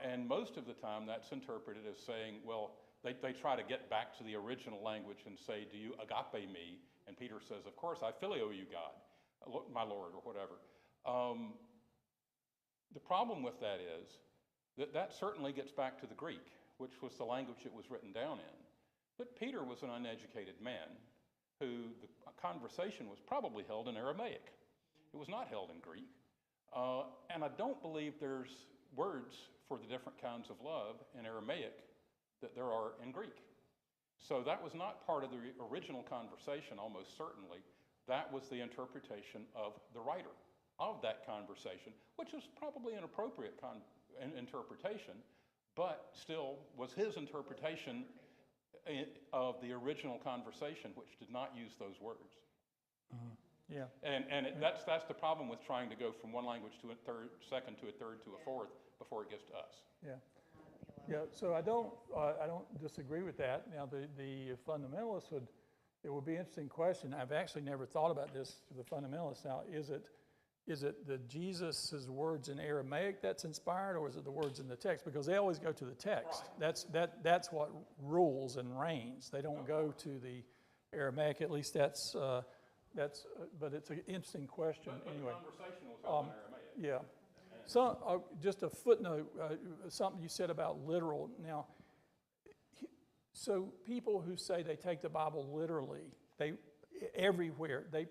Speaker 8: And most of the time that's interpreted as saying, well, they try to get back to the original language and say, "Do you agape me?" And Peter says, "Of course, I phileo you, God, my Lord," or whatever. The problem with that is that certainly gets back to the Greek, which was the language it was written down in. But Peter was an uneducated man who the conversation was probably held in Aramaic. It was not held in Greek. And I don't believe there's words for the different kinds of love in Aramaic that there are in Greek. So that was not part of the original conversation, almost certainly. That was the interpretation of the writer of that conversation, which was probably an appropriate interpretation, but still was his interpretation of the original conversation, which did not use those words.
Speaker 2: Yeah.
Speaker 8: And that's the problem with trying to go from one language to a second to a third to a fourth before it gets to us.
Speaker 2: Yeah. Yeah. So I don't disagree with that. Now the fundamentalists it would be an interesting question. I've actually never thought about this to the fundamentalists. Now, is it the Jesus' words in Aramaic that's inspired, or is it the words in the text? Because they always go to the text. Right. That's what rules and reigns. They don't go to the Aramaic. At least that's. But it's an interesting question.
Speaker 8: But
Speaker 2: anyway,
Speaker 8: the conversation was held in Aramaic.
Speaker 2: Yeah. So just a footnote, something you said about literal. Now, so people who say they take the Bible literally, everywhere, they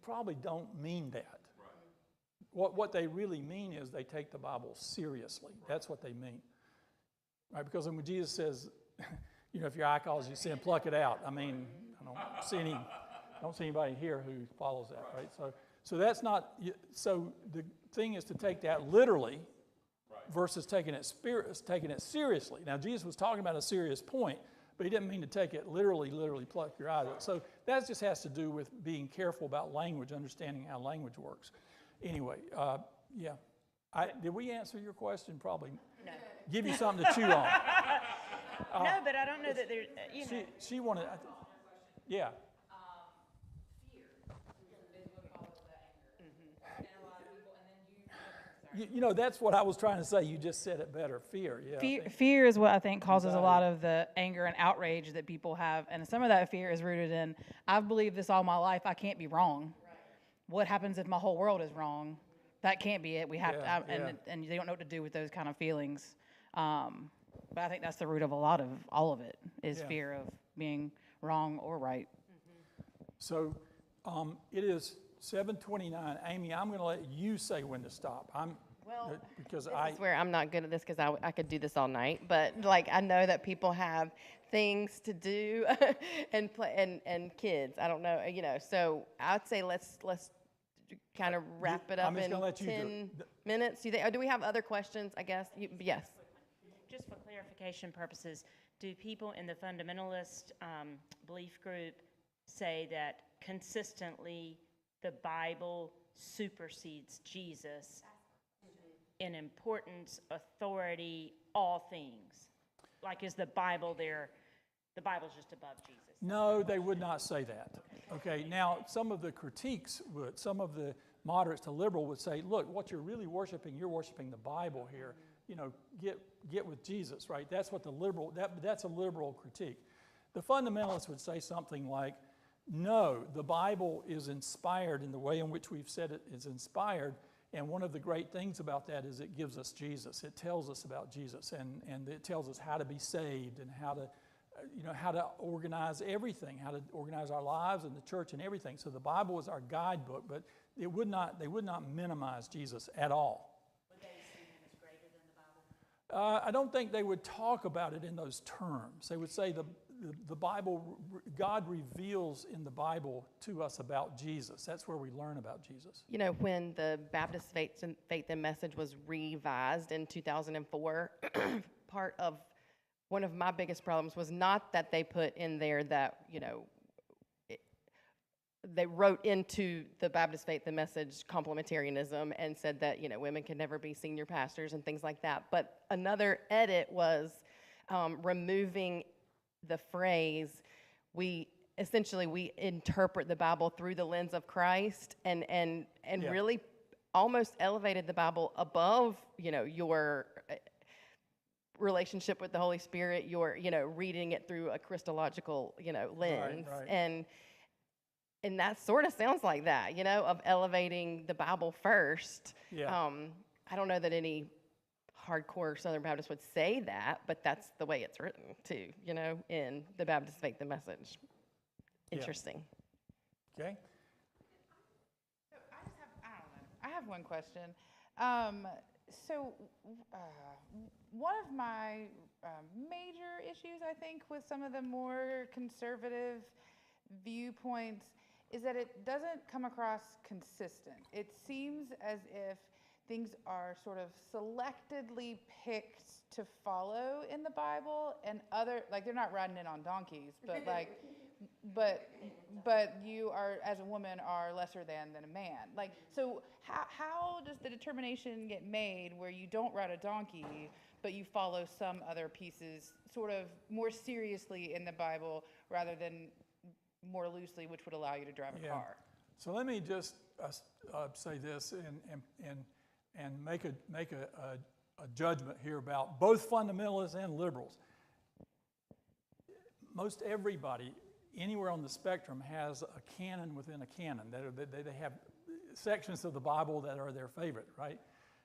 Speaker 2: probably don't mean that. Right. What they really mean is they take the Bible seriously. Right. That's what they mean. Right? Because when Jesus says, if your eye calls you sin, pluck it out. I mean, I don't see anybody here who follows that, right? So that's not. So the thing is to take that literally, versus taking it seriously. Now Jesus was talking about a serious point, but he didn't mean to take it literally pluck your eye out. So that just has to do with being careful about language, understanding how language works. Anyway, yeah. Did we answer your question? Probably.
Speaker 4: No.
Speaker 2: Give you something to chew on.
Speaker 4: No, but I don't know that there's, you know.
Speaker 2: She wanted, yeah. You know, that's what I was trying to say. You just said it better. Fear, yeah.
Speaker 9: Fear is what I think causes a lot of the anger and outrage that people have. And some of that fear is rooted in, I've believed this all my life. I can't be wrong. Right. What happens if my whole world is wrong? That can't be it. We have to, and they don't know what to do with those kind of feelings. But I think that's the root of all of it, is fear of being wrong or right.
Speaker 2: So it is 7:29. Amy, I'm going to let you say when to stop. Because
Speaker 1: I swear I'm not good at this, because I could do this all night. But like, I know that people have things to do and play and kids. I don't know, you know. So I'd say let's kind of wrap it up in 10 minutes. Do we have other questions? I guess yes.
Speaker 4: Just for clarification purposes, do people in the fundamentalist belief group say that consistently the Bible supersedes Jesus in importance, authority, all things? Like, is the Bible there? The Bible's just above Jesus?
Speaker 2: No, they would not say that. Okay, now some of the critiques would. Some of the moderates to liberal would say, look, what you're really worshiping, you're worshiping the Bible here. You know, get with Jesus, right? That's what the liberal, that's a liberal critique. The fundamentalists would say something like, no, the Bible is inspired in the way in which we've said it is inspired, and one of the great things about that is it gives us Jesus. It tells us about Jesus, and it tells us how to be saved and how to organize everything, how to organize our lives and the church and everything. So the Bible is our guidebook, but they would not minimize Jesus at all. I don't think they would talk about it in those terms. They would say the Bible, God reveals in the Bible to us about Jesus. That's where we learn about Jesus.
Speaker 1: You know, when the Baptist Faith and Message was revised in 2004, part of one of my biggest problems was not that they put in there that, you know, they wrote into the Baptist Faith and Message complementarianism and said that, you know, women can never be senior pastors and things like that. But another edit was removing the phrase, we interpret the Bible through the lens of Christ, and really almost elevated the Bible above, you know, your relationship with the Holy Spirit, your, you know, reading it through a Christological, you know, lens. Right. And that sort of sounds like that, you know, of elevating the Bible first. Yeah. I don't know that any hardcore Southern Baptists would say that, but that's the way it's written too, you know, in the Baptist Faith and Message. Interesting.
Speaker 2: Yeah. Okay.
Speaker 7: So I have one question. One of my major issues, I think, with some of the more conservative viewpoints is that it doesn't come across consistent. It seems as if things are sort of selectively picked to follow in the Bible, and like, they're not riding in on donkeys, but like, but you are, as a woman, are lesser than a man. Like, so how does the determination get made where you don't ride a donkey, but you follow some other pieces sort of more seriously in the Bible rather than more loosely, which would allow you to drive a car?
Speaker 2: So let me just say this and make a judgment here about both fundamentalists and liberals. Most everybody anywhere on the spectrum has a canon within a canon. They have sections of the Bible that are their favorite, right?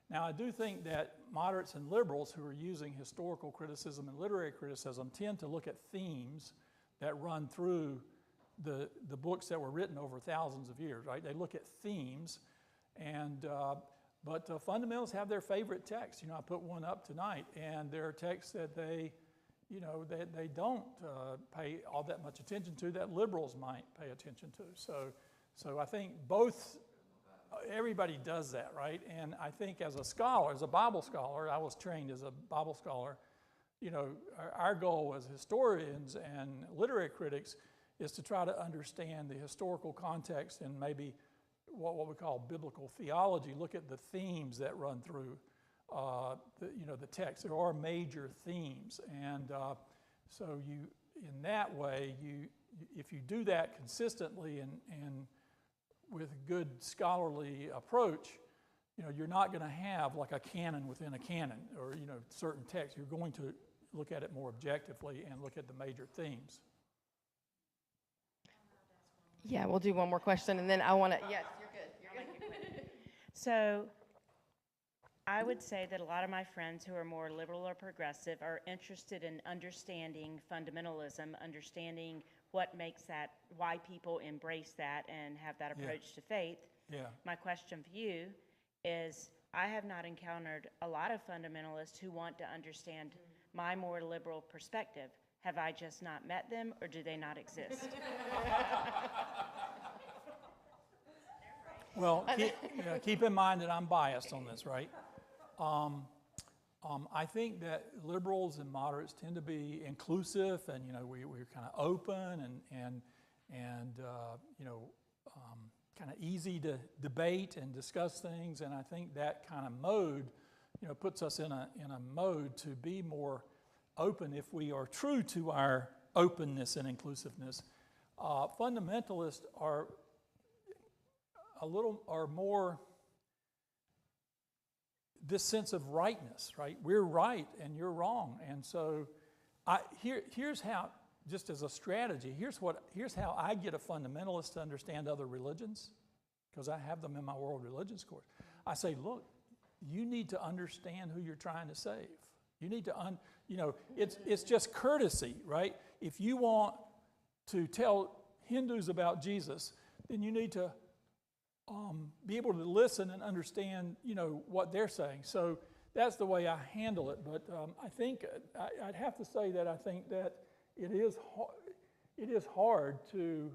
Speaker 2: Now, I do think that moderates and liberals who are using historical criticism and literary criticism tend to look at themes that run through the books that were written over thousands of years, right? They look at themes, but fundamentalists have their favorite texts. You know, I put one up tonight, and there are texts that they don't pay all that much attention to that liberals might pay attention to. So I think everybody does that, right? And I think as a scholar, as a Bible scholar, I was trained as a Bible scholar, our goal as historians and literary critics is to try to understand the historical context and maybe what we call biblical theology, look at the themes that run through the text. There are major themes, and so in that way, if you do that consistently and with a good scholarly approach, you're not going to have like a canon within a canon or certain texts. You're going to look at it more objectively and look at the major themes.
Speaker 1: Yeah, we'll do one more question, and then I want to. Yes, you're good. You're good.
Speaker 4: So I would say that a lot of my friends who are more liberal or progressive are interested in understanding fundamentalism, understanding what makes that, why people embrace that and have that approach to faith.
Speaker 2: Yeah.
Speaker 4: My question for you is, I have not encountered a lot of fundamentalists who want to understand my more liberal perspective. Have I just not met them, or do they not exist?
Speaker 2: Well, keep in mind that I'm biased on this, right? I think that liberals and moderates tend to be inclusive, and we're kind of open and kind of easy to debate and discuss things. And I think that kind of mode, puts us in a mode to be more open if we are true to our openness and inclusiveness. Fundamentalists are more this sense of rightness, right? We're right and you're wrong. And so here's how, just as a strategy, here's how I get a fundamentalist to understand other religions, because I have them in my world religions course. I say, look, you need to understand who you're trying to save. You need to, it's just courtesy, right? If you want to tell Hindus about Jesus, then you need to be able to listen and understand, what they're saying. So that's the way I handle it. But I think I'd have to say that I think that it is hard to.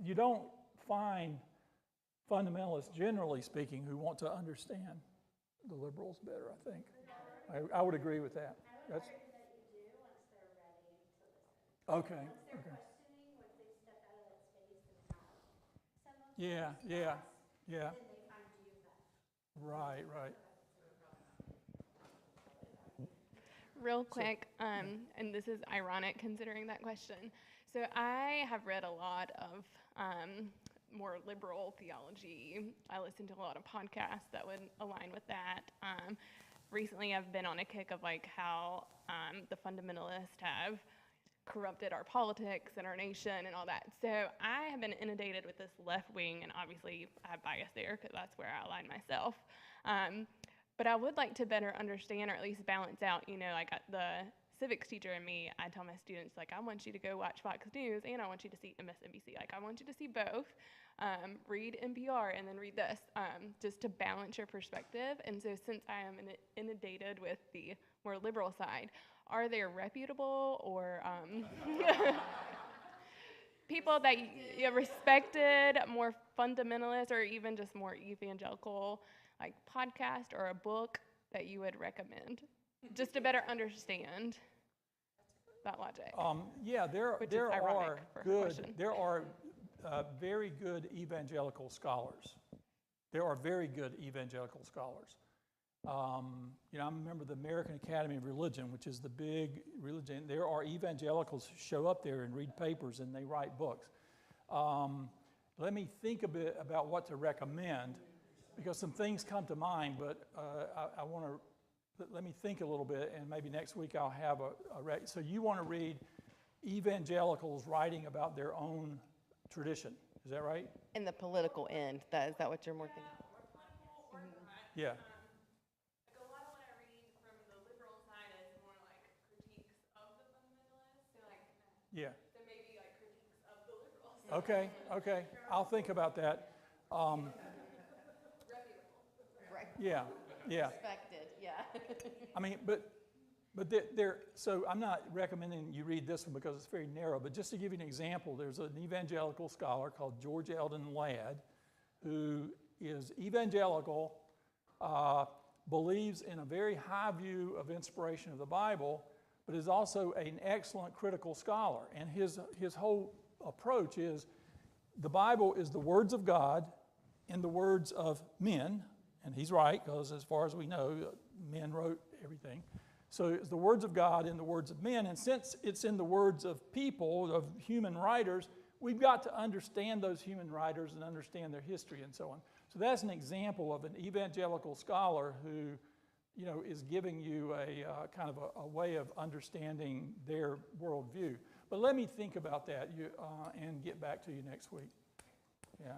Speaker 2: You don't find fundamentalists, generally speaking, who want to understand the liberals better. I think I would agree with that. That's
Speaker 3: that you do once they're ready to listen.
Speaker 2: okay.
Speaker 3: Once they're
Speaker 2: Okay.
Speaker 3: questioning, once they step out of that space and have some of those
Speaker 2: Yeah.
Speaker 3: then they find you back.
Speaker 2: Right.
Speaker 1: Real quick, and this is ironic considering that question. So I have read a lot of more liberal theology. I listen to a lot of podcasts that would align with that. Recently, I've been on a kick of like how the fundamentalists have corrupted our politics and our nation and all that. So I have been inundated with this left wing, and obviously I have bias there because that's where I align myself. But I would like to better understand, or at least balance out, like the civics teacher in me, I tell my students, like, I want you to go watch Fox News and I want you to see MSNBC. Like, I want you to see both. Read NPR and then read this, just to balance your perspective. And so since I am inundated with the more liberal side, are there reputable or people that you respected, more fundamentalist, or even just more evangelical, like podcast or a book that you would recommend, just to better understand that logic?
Speaker 2: There are very good evangelical scholars. There are very good evangelical scholars. I remember the American Academy of Religion, which is the big religion. There are evangelicals who show up there and read papers and they write books. Let me think a bit about what to recommend, because some things come to mind, but I want to let me think a little bit, and maybe next week I'll have so you want to read evangelicals writing about their own tradition, is that right?
Speaker 1: In the political end, is that what you're more thinking?
Speaker 2: Yeah.
Speaker 1: Like a lot of what I read from the liberal side is more like critiques of the fundamentalists, so like so maybe like critiques of the liberals.
Speaker 2: Okay. I'll think about that. Yeah.
Speaker 1: Respected, yeah.
Speaker 2: I mean, but so I'm not recommending you read this one because it's very narrow, but just to give you an example, there's an evangelical scholar called George Eldon Ladd, who is evangelical, believes in a very high view of inspiration of the Bible, but is also an excellent critical scholar. And his whole approach is the Bible is the words of God in the words of men, and he's right, because as far as we know, men wrote everything. So it's the words of God in the words of men, and since it's in the words of people, of human writers, we've got to understand those human writers and understand their history and so on. So that's an example of an evangelical scholar who, you know, is giving you a kind of a way of understanding their worldview. But let me think about that and get back to you next week. Yeah.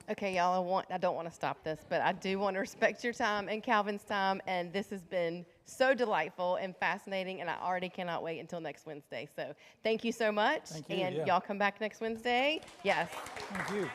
Speaker 1: Okay, y'all, I don't want to stop this, but I do want to respect your time and Calvin's time, and this has been so delightful and fascinating, and I already cannot wait until next Wednesday. So thank you so much.
Speaker 2: Thank you,
Speaker 1: and
Speaker 2: yeah.
Speaker 1: y'all come back next Wednesday. Yes.
Speaker 2: Thank you.